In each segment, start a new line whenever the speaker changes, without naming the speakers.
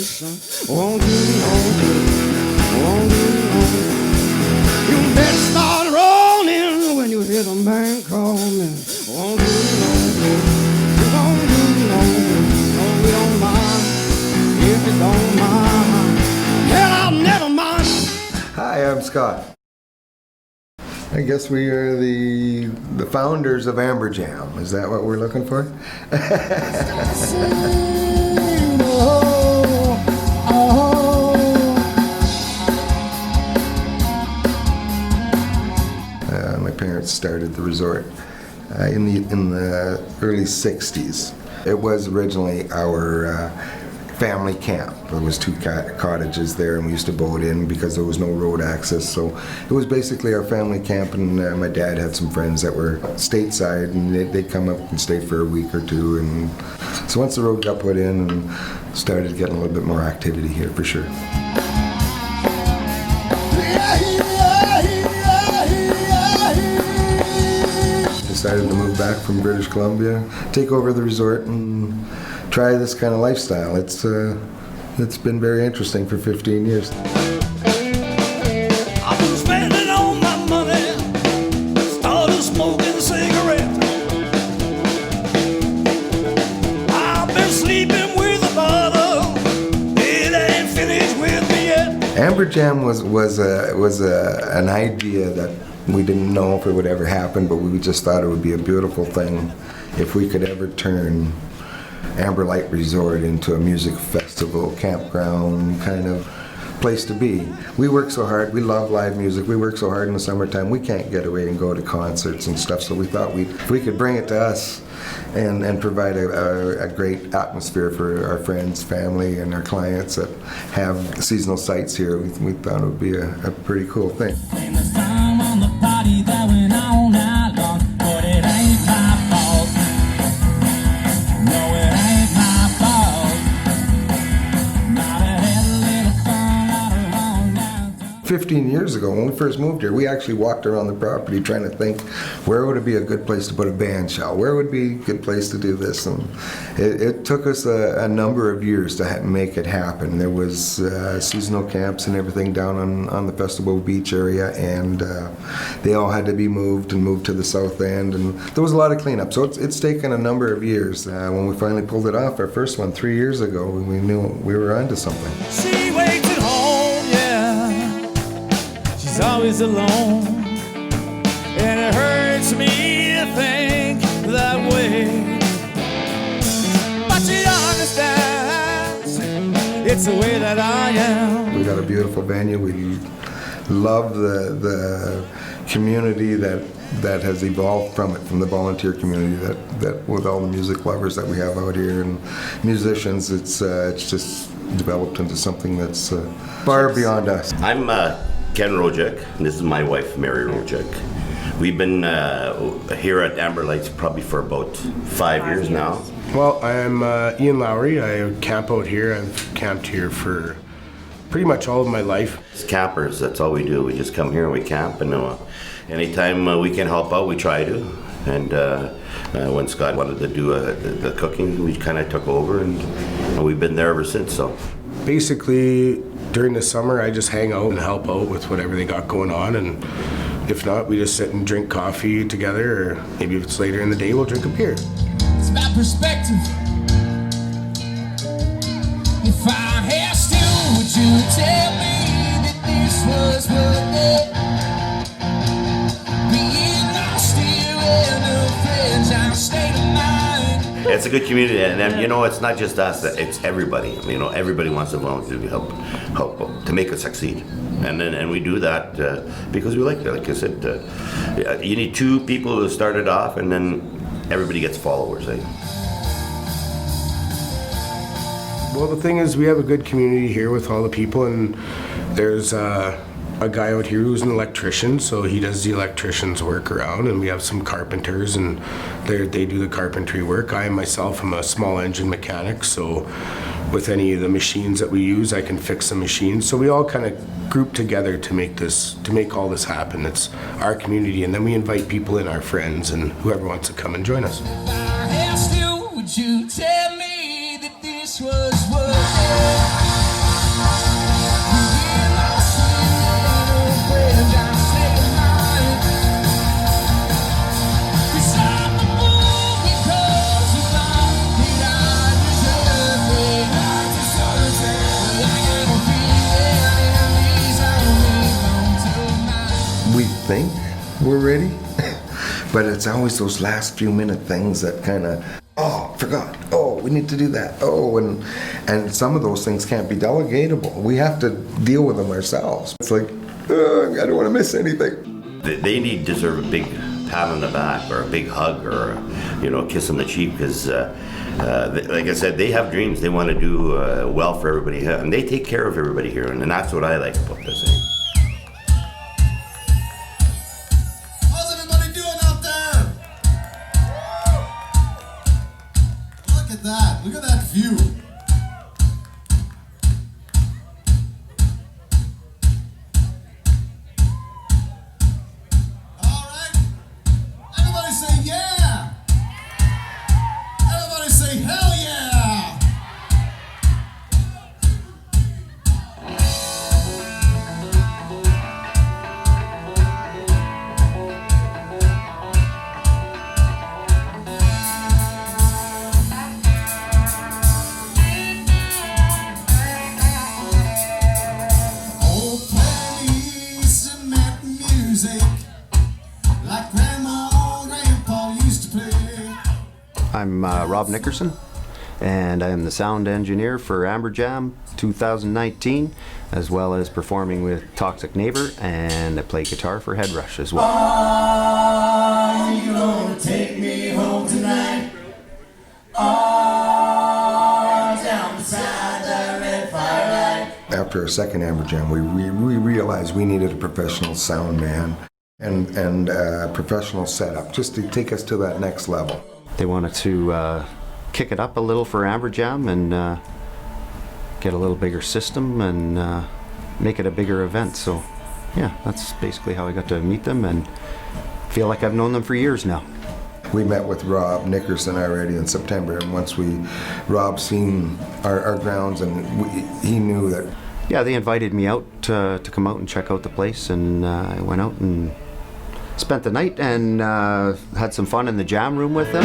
son. Won't you you better start rolling when you hear the man calling. Won't you we don't mind if you don't mind. Hell, I'll never mind.
Hi, I'm Scott. I guess we are the founders of Amber Jam. Is that what we're looking for? My parents started the resort in the early '60s. It was originally our family camp. There was 2 cottages there, and we used to boat in because there was no road access. So it was basically our family camp, and my dad had some friends that were stateside, and they'd come up and stay for a week or 2. And so once the road got put in, and started getting a little bit more activity here for sure. Decided to move back from British Columbia, take over the resort, and try this kind of lifestyle. It's been very interesting for 15 years.
I've been spending all my money, started smoking a cigarette. I've been sleeping with a bottle, it ain't finished with me yet.
Amber Jam was an idea that we didn't know if it would ever happen, but we just thought it would be a beautiful thing if we could ever turn Amberlite Resort into a music festival, campground kind of place to be. We work so hard, we love live music, we work so hard in the summertime, we can't get away and go to concerts and stuff, so we thought if we could bring it to us and provide a great atmosphere for our friends, family, and our clients that have seasonal sites here, we thought it would be a pretty cool thing.
But it ain't my fault. No, it ain't my fault. Not a little fun, not a long down.
15 years ago, when we first moved here, we actually walked around the property trying to think, where would it be a good place to put a band shell? Where would be a good place to do this? And it took us a number of years to make it happen. There was seasonal camps and everything down on the Festival Beach area, and they all had to be moved to the south end, and there was a lot of cleanup. So it's taken a number of years. When we finally pulled it off, our first one 3 years ago, we knew we were onto something.
She waits at home, yeah. She's always alone, and it hurts me to think that way. But she understands it's the way that I am.
We got a beautiful venue. We love the community that has evolved from it, from the volunteer community that with all the music lovers that we have out here and musicians. It's just developed into something that's far beyond us.
I'm Ken Rojek, and this is my wife, Mary Rojek. We've been here at Amberlite probably for about 5 years now.
Well, I'm Ian Lowry. I camp out here. I've camped here for pretty much all of my life.
As campers, that's all we do. We just come here and we camp, and anytime we can help out, we try to. And when Scott wanted to do the cooking, we kind of took over, and we've been there ever since. So
basically, during the summer, I just hang out and help out with whatever they got going on, and if not, we just sit and drink coffee together, or maybe if it's later in the day, we'll drink a beer.
It's about perspective. If I asked you, would you tell me that this was worth it? Being lost here and a fragile state of mind.
it's a good community, and it's not just us; it's everybody. Everybody wants to volunteer to help to make it succeed, and we do that because we like it. Like I said, you need 2 people to start it off, and then everybody gets followers. Eh?
Well, the thing is, we have a good community here with all the people, and there's a guy out here who's an electrician, so he does the electrician's work around, and we have some carpenters, and they do the carpentry work. I myself am a small engine mechanic, so with any of the machines that we use, I can fix the machines. So we all kind of group together to make all this happen. It's our community, and then we invite people in, our friends, and whoever wants to come and join us.
If I asked you, would you tell me that this was worth it?
we think we're ready. But it's always those last few minute things that kind of, oh, forgot. Oh, we need to do that. Oh, and some of those things can't be delegatable. We have to deal with them ourselves. It's like, I don't want to miss anything.
They deserve a big pat on the back or a big hug or a kiss on the cheek because, like I said, they have dreams. They want to do well for everybody here, and they take care of everybody here, and that's what I like about this.
How's everybody doing out there? Look at that. Look at that view. All right. Everybody say yeah. Everybody say hell yeah. Oh, play me cement music like Grandma and Grandpa used to play.
I'm Rob Nickerson, and I am the sound engineer for Amber Jam 2019, as well as performing with Toxic Neighbor, and I play guitar for Head Rush as well.
Are you gonna take me home tonight? Oh, down beside the red firelight.
After our second Amber Jam, we realized we needed a professional sound man and a professional setup just to take us to that next level.
They wanted to kick it up a little for Amber Jam and get a little bigger system and make it a bigger event. So yeah, that's basically how I got to meet them and feel like I've known them for years now.
We met with Rob Nickerson already in September, and once Rob seen our grounds, and he knew that.
Yeah, they invited me out to come out and check out the place, and I went out and spent the night and had some fun in the jam room with them.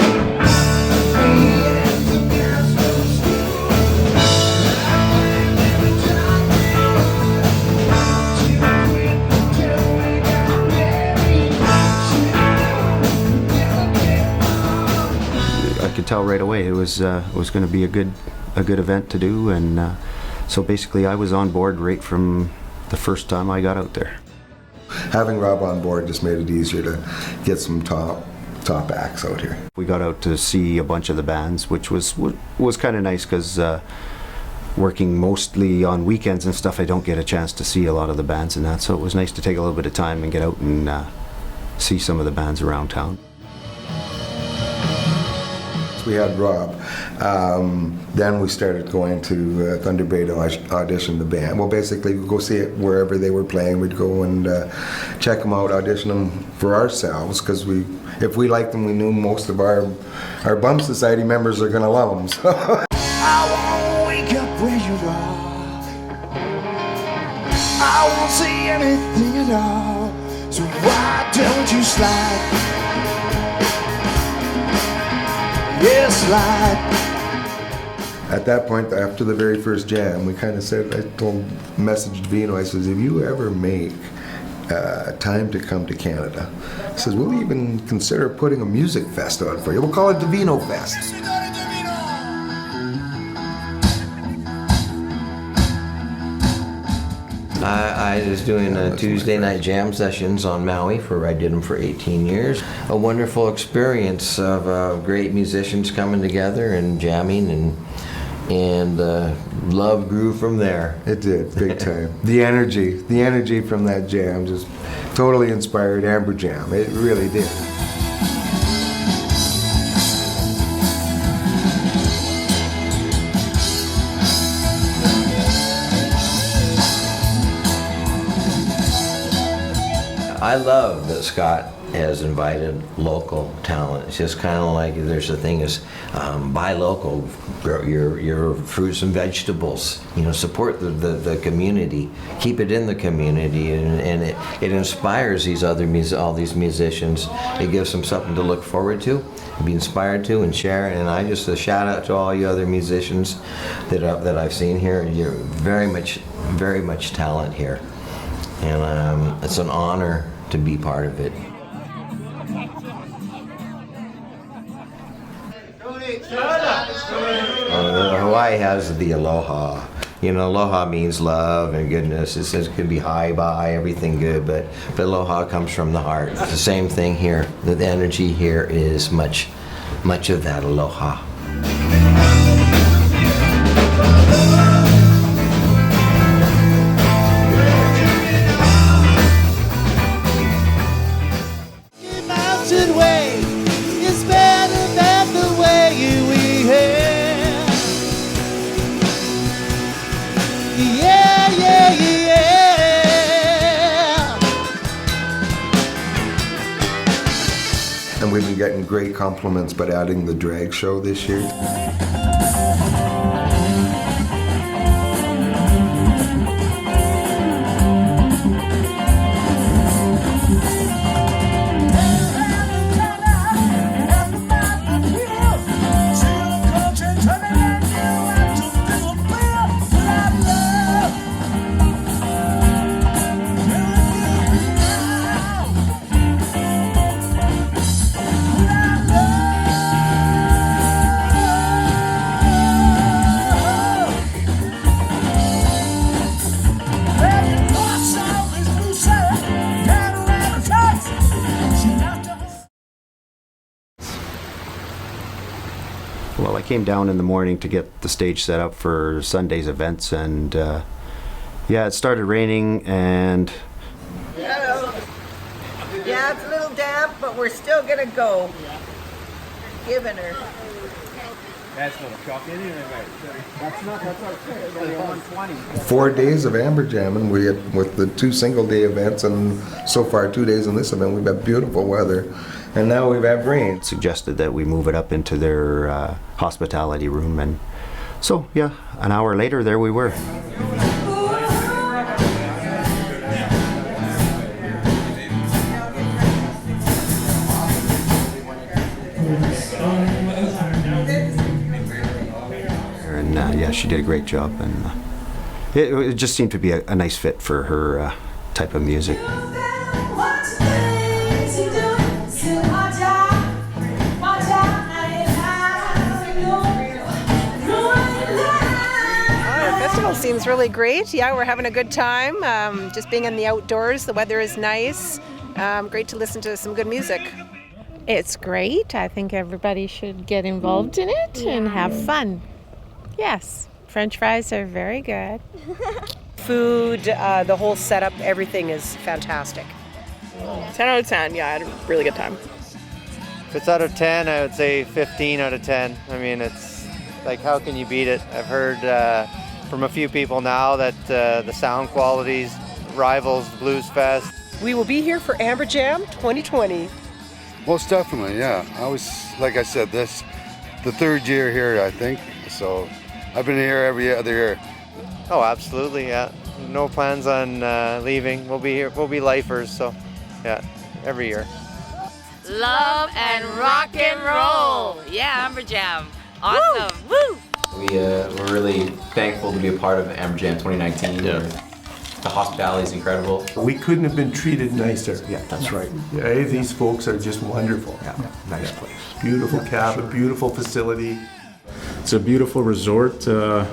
I could tell right away it was going to be a good event to do, and so basically I was on board right from the first time I got out there.
Having Rob on board just made it easier to get some top acts out here.
We got out to see a bunch of the bands, which was kind of nice because working mostly on weekends and stuff, I don't get a chance to see a lot of the bands and that. So it was nice to take a little bit of time and get out and see some of the bands around town.
We had Rob. Then we started going to Thunder Bay to audition the band. Well, basically, we'd go see it wherever they were playing. We'd go and check them out, audition them for ourselves, because if we liked them, we knew most of our Bum Society members are going to love them. So.
I won't wake up where you are. I won't see anything at all. So why don't you slide? Yes, slide.
At that point, after the very first jam, we kind of said, messaged Divino, I says, if you ever make time to come to Canada, I says, we'll even consider putting a music fest on for you. We'll call it Divino Fest.
I was doing Tuesday night jam sessions on Maui I did them for 18 years. A wonderful experience of great musicians coming together and jamming, and love grew from there.
It did, big time. The energy from that jam just totally inspired Amber Jam. It really did.
I love that Scott has invited local talent. It's just kind of like there's a thing is buy local, grow your fruits and vegetables. Support the community, keep it in the community, and it inspires all these musicians. It gives them something to look forward to, be inspired to, and share. And I just a shout out to all you other musicians that I've seen here. You're very much talent here. And it's an honor to be part of it. Hawaii has the aloha. You know, aloha means love and goodness. It says it can be hi, bye, everything good, but aloha comes from the heart. It's the same thing here. The energy here is much of that aloha.
Mountain way is better than the way we have. Yeah, yeah, yeah.
And we've been getting great compliments about adding the drag show this year.
Well, I came down in the morning to get the stage set up for Sunday's events, and yeah, it started raining, and
Hello. Yeah, it's a little damp, but we're still gonna go. Giving her.
That's not a shock anyway, mate. That's okay. It's only 120.
4 days of Amber Jamming. We had with the 2 single-day events, and so far 2 days in this event, we've had beautiful weather, and now we've had rain.
suggested that we move it up into their hospitality room, and so yeah, an hour later there we were. And yeah, she did a great job, and it just seemed to be a nice fit for her type of music.
Festival seems really great. Yeah, we're having a good time. Just being in the outdoors, the weather is nice. Great to listen to some good music.
It's great. I think everybody should get involved in it and have fun. Yes, French fries are very good.
Food, the whole setup, everything is fantastic.
10 out of 10, yeah, I had a really good time.
If it's out of 10, I would say 15 out of 10. I mean, it's like, how can you beat it? I've heard from a few people now that the sound qualities rivals the Blues Fest.
We will be here for Amber Jam 2020.
Most definitely, yeah. Like I said, this the 3rd year here, I think. So I've been here every other year.
Oh, absolutely, yeah. No plans on leaving. We'll be here. We'll be lifers, so yeah, every year.
Love and rock and roll. Yeah, Amber Jam. Awesome. Woo!
We're really thankful to be a part of Amber Jam 2019. Yeah. The hospitality is incredible.
We couldn't have been treated nicer. Yeah, that's right. Yeah, these folks are just wonderful. Yeah, nice place. Beautiful cabin, beautiful facility.
It's a beautiful resort.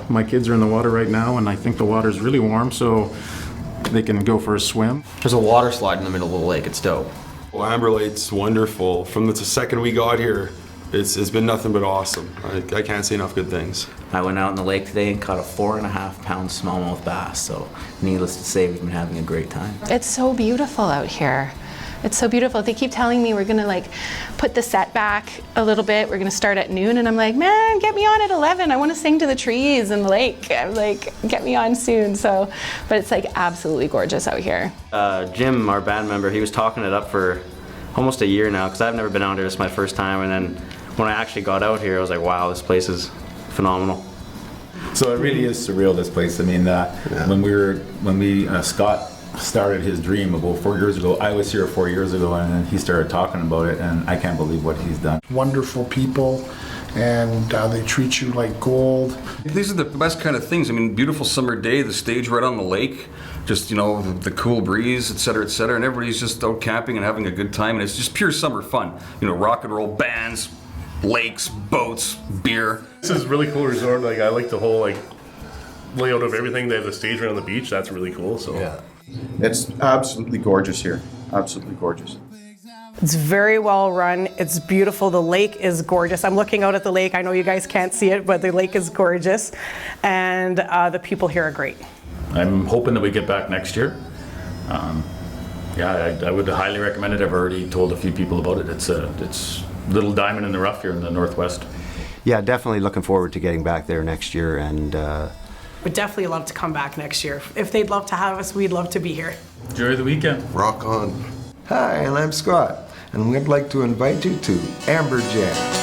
My kids are in the water right now, and I think the water's really warm, so they can go for a swim.
There's a water slide in the middle of the lake. It's dope.
Well, Amberlite's wonderful. From the second we got here, it's been nothing but awesome. I can't say enough good things.
I went out in the lake today and caught a 4.5-pound smallmouth bass, so needless to say, we've been having a great time.
It's so beautiful out here. It's so beautiful. They keep telling me we're gonna like put the set back a little bit. We're gonna start at noon, and I'm like, man, get me on at 11. I want to sing to the trees in the lake. I'm like, get me on soon. So, but it's like absolutely gorgeous out here.
Jim, our band member, he was talking it up for almost a year now, because I've never been out here. This is my first time, and then when I actually got out here, I was like, wow, this place is phenomenal.
So it really is surreal, this place. I mean, when Scott started his dream about 4 years ago, I was here 4 years ago, and then he started talking about it, and I can't believe what he's done.
Wonderful people, and they treat you like gold.
These are the best kind of things. I mean, beautiful summer day, the stage right on the lake.
just, you know, the cool breeze, et cetera, and everybody's just out camping and having a good time, and it's just pure summer fun. You know, rock and roll bands, lakes, boats, beer.
This is a really cool resort. Like, I like the whole like layout of everything. They have the stage right on the beach. That's really cool. So
yeah, it's absolutely gorgeous here. Absolutely gorgeous.
It's very well run. It's beautiful. The lake is gorgeous. I'm looking out at the lake. I know you guys can't see it, but the lake is gorgeous. And the people here are great.
I'm hoping that we get back next year. Yeah, I would highly recommend it. I've already told a few people about it. It's a little diamond in the rough here in the Northwest.
Yeah, definitely looking forward to getting back there next year, and
Would definitely love to come back next year. If they'd love to have us, we'd love to be here.
Enjoy the weekend.
Rock on. Hi, and I'm Scott, and we'd like to invite you to Amber Jam.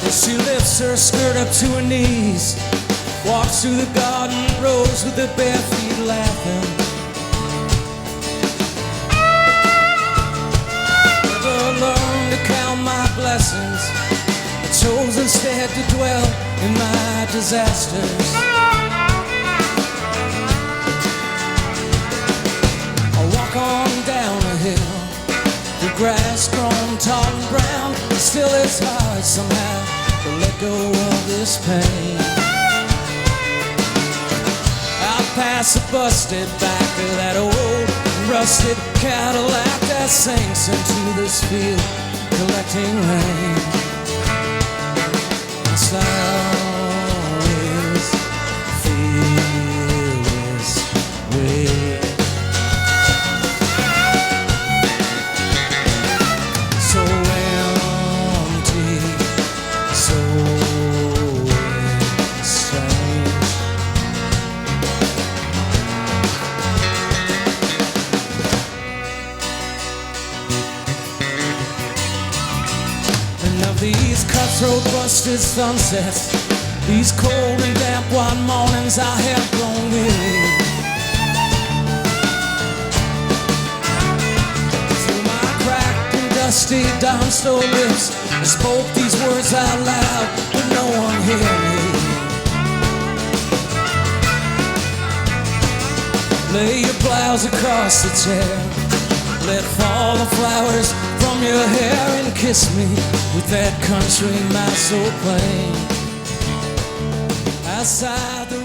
She lifts her skirt up to her knees, walks through the garden rows with her bare feet laughing. Never learned to count my blessings, I chose instead to dwell in my disasters. I walk on down a hill, the grass grown tall and brown, but still it's hard somehow to let go of this pain. I'll pass a busted back of that old rusted Cadillac that sinks into this field, collecting rain. Yes, I always feel this way. So empty, so strange. And of these cutthroat busted sunsets, these cold and damp wild mornings, I have grown weary. Through my cracked and dusty down-slow lips, I spoke these words out loud, but no one hear me. Lay your blouse across the chair, let fall the flowers from your hair, and kiss me with that country mouth so plain. Outside the